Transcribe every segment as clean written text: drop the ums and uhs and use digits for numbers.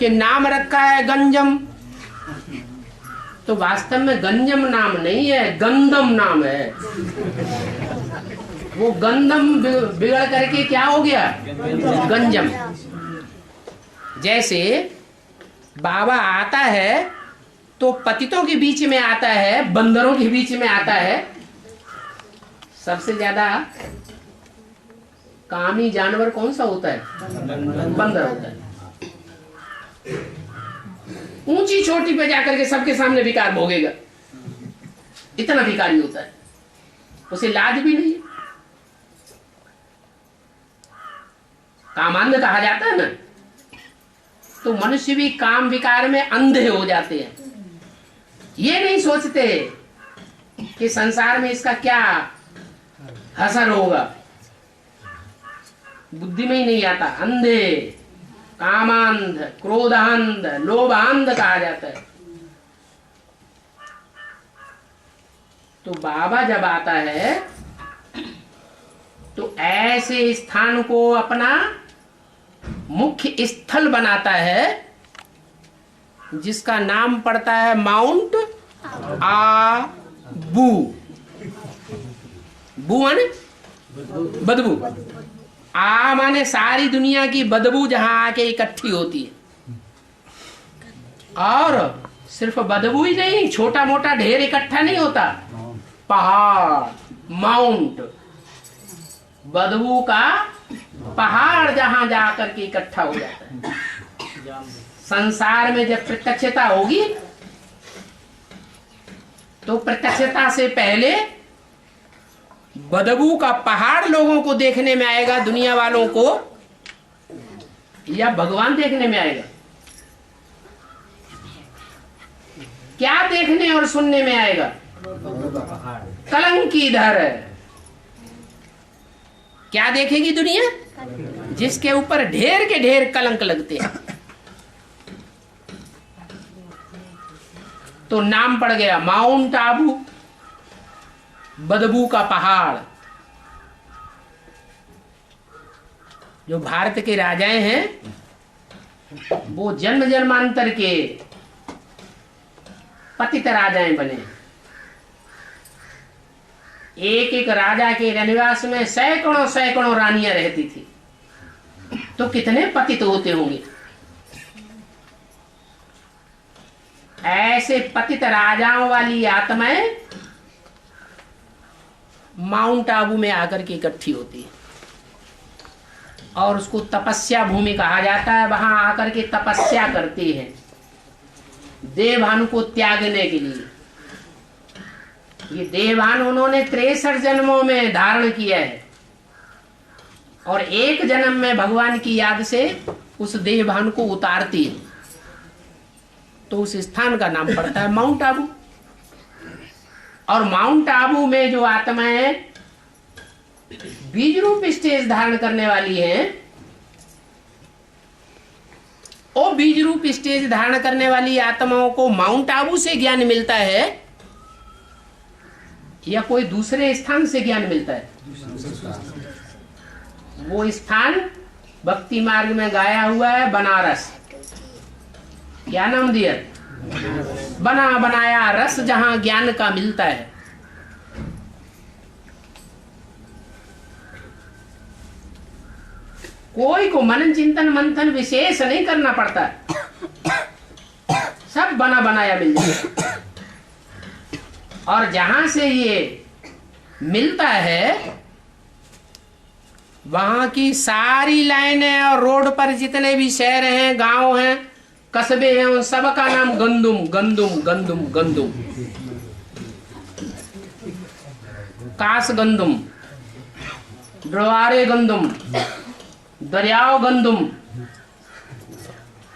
कि नाम रखा है गंजम, तो वास्तव में गंजम नाम नहीं है, गंदम नाम है। वो गंदम बिगड़ करके क्या हो गया, गंजम। जैसे बाबा आता है तो पतितों के बीच में आता है, बंदरों के बीच में आता है। सबसे ज्यादा कामी जानवर कौन सा होता है, बंदर होता है। ऊंची चोटी पे जाकर के सबके सामने विकार भोगेगा, इतना विकारी होता है, उसे लाज भी नहीं। कामांध कहा जाता है ना, तो मनुष्य भी काम विकार में अंधे हो जाते हैं। ये नहीं सोचते कि संसार में इसका क्या असर होगा, बुद्धि में ही नहीं आता। अंधे, कामांध, क्रोधांध, लोभांध कहा जाता है। तो बाबा जब आता है तो ऐसे स्थान को अपना मुख्य स्थल बनाता है, जिसका नाम पड़ता है माउंट आबू। बू माने बदबू, आ माने सारी दुनिया की बदबू जहां आके इकट्ठी होती है। और सिर्फ बदबू ही नहीं, छोटा मोटा ढेर इकट्ठा नहीं होता, पहाड़, माउंट, बदबू का पहाड़ जहां जाकर के इकट्ठा हो जाता है। संसार में जब प्रत्यक्षता होगी तो प्रत्यक्षता से पहले बदबू का पहाड़ लोगों को देखने में आएगा, दुनिया वालों को, या भगवान देखने में आएगा? क्या देखने और सुनने में आएगा? कलंकीधर। क्या देखेगी दुनिया? जिसके ऊपर ढेर के ढेर कलंक लगते हैं। तो नाम पड़ गया माउंट आबू, बदबू का पहाड़। जो भारत के राजाएं हैं वो जन्म जन्मांतर के पतित राजाएं बने। एक एक राजा के रनिवास में सैकड़ों सैकड़ों रानियां रहती थी, तो कितने पतित होते होंगे। ऐसे पतित राजाओं वाली आत्माएं माउंट आबू में आकर के इकट्ठी होती है, और उसको तपस्या भूमि कहा जाता है। वहां आकर के तपस्या करती है देवभानु को त्यागने के लिए। ये देवभान उन्होंने 63 जन्मों में धारण किया है, और एक जन्म में भगवान की याद से उस देवभान को उतारती है। तो उस स्थान का नाम पड़ता है माउंट आबू। और माउंट आबू में जो आत्माएं बीज रूप स्टेज धारण करने वाली हैं, वो बीज रूप स्टेज धारण करने वाली आत्माओं को माउंट आबू से ज्ञान मिलता है या कोई दूसरे स्थान से ज्ञान मिलता है? वो स्थान भक्ति मार्ग में गाया हुआ है बनारस। क्या नाम दिया? बना बनाया रस, जहां ज्ञान का मिलता है। कोई को मनन चिंतन मंथन विशेष नहीं करना पड़ता, सब बना बनाया मिल जाता। और जहां से ये मिलता है वहां की सारी लाइनें और रोड पर जितने भी शहर हैं, गांव हैं, कस्बे हैं, उन सब का नाम गंदुम गंदुम गंदुम गंदुम। कास गंदुम, ड्रवारे गंदुम, दरियाव गंदुम।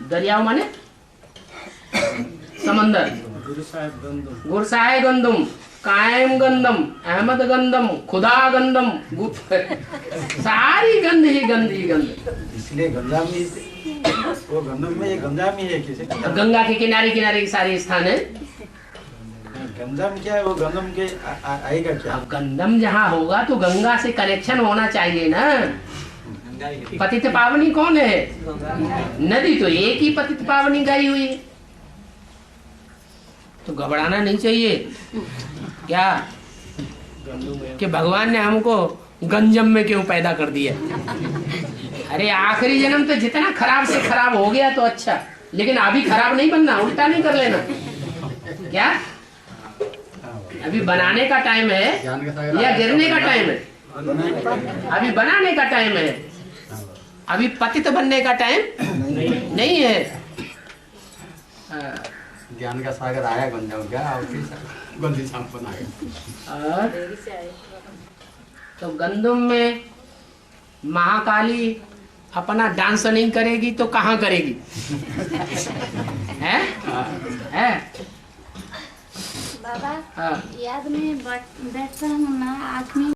दरियाव माने समंदर। गुरसाहे गंदुम, कायम गंदम, अहमद गंदम, खुदा गंदम, सारी गंद ही गंद ही गंद। इसलिए गंगा में वो गंदम में ये गंगा में है किसे? गंगा के किनारे किनारे के सारे स्थान है। गंदम क्या है? वो गंदम के आएगा क्या? अब गंदम जहाँ होगा तो गंगा से कनेक्शन होना चाहिए ना। पतित पावनी कौन है? नदी तो एक ही पतित पावनी गाई हुई है, तो घबराना नहीं चाहिए क्या कि भगवान ने हमको गंजम में क्यों पैदा कर दिया। अरे आखिरी जन्म तो जितना खराब से खराब हो गया तो अच्छा, लेकिन अभी खराब नहीं बनना, उल्टा नहीं कर लेना। क्या अभी बनाने का टाइम है या गिरने का टाइम है? अभी बनाने का टाइम है, अभी पतित बनने का टाइम नहीं है। ज्ञान का सागर आया गंजा हो गया, गंदी सांप बना गया। तो गंदम में महाकाली अपना डांस नहीं करेगी तो कहाँ करेगी? है बाबा हाँ। याद में बैठकर हम ना आँख में